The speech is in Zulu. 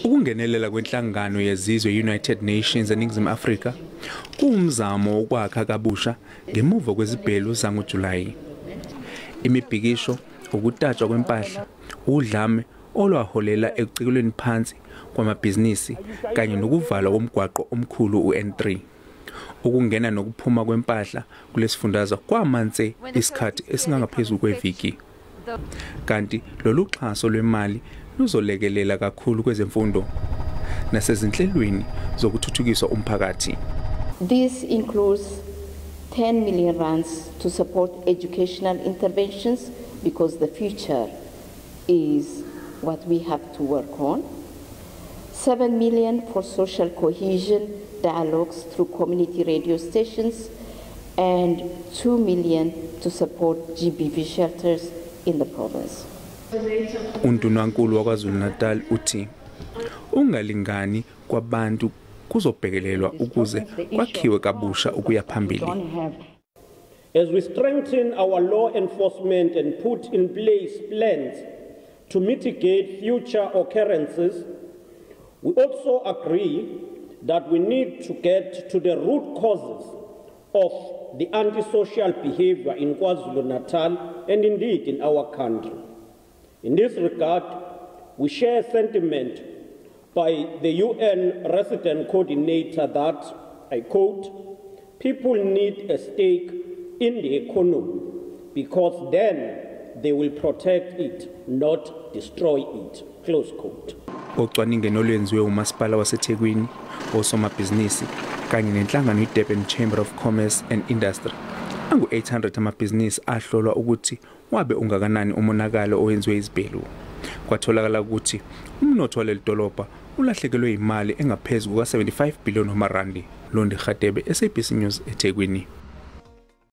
Ukungenelela kwenhlangano yezizwe United Nations eNingizimu Afrika kuwumzamo wokwakha kabusha ngemuva kwezibhelu zangoJulayi. Imibhikisho, ukutatshwa kwempahla, udlame olwaholela ekucikelweni phansi kwamabhizinisi kanye nokuvalwa komgwaqo omkhulu uN3. Ukungena nokuphuma kwempahla kulesifundazwe kwamanze isikhathi esingangaphezulu kweviki. Kanti lolu xhaso lwemali luzolekelela kakhulu kwezemfundo nasezinhlelweni zokuthuthukisa umphakathi. This includes 10 million rands to support educational interventions because the future is what we have to work on. 7 million for social cohesion dialogues through community radio stations and 2 million to support GBV shelters in the province. Undunankulu waKwaZulu-Natal uthi ungalingani kwabantu kuzobhekelelwa ukuze kwakhiwe kabusha ukuya phambili. As we strengthen our law enforcement and put in place plans to mitigate future occurrences, we also agree that we need to get to the root causes of the antisocial behavior in KwaZulu-Natal and indeed in our country. In this regard, we share sentiment by the UN resident coordinator that, I quote, people need a stake in the economy because then they will protect it, not destroy it, close quote. Ocwaningeni olwenziwe uMasipala waseThekwini, osomabhizinisi kanye nenhlangano iDurban Chamber of Commerce and Industry, angu-800 amabhizinisi ahlolwa ukuthi wabe ungakanani umonakalo owenziwe izibhelu. Kwatholakala ukuthi umnotho waleli dolobha ulahlekelwe imali engaphezulu kuka-75 billion randi. Londi Khatebe, SABC News, eThekwini.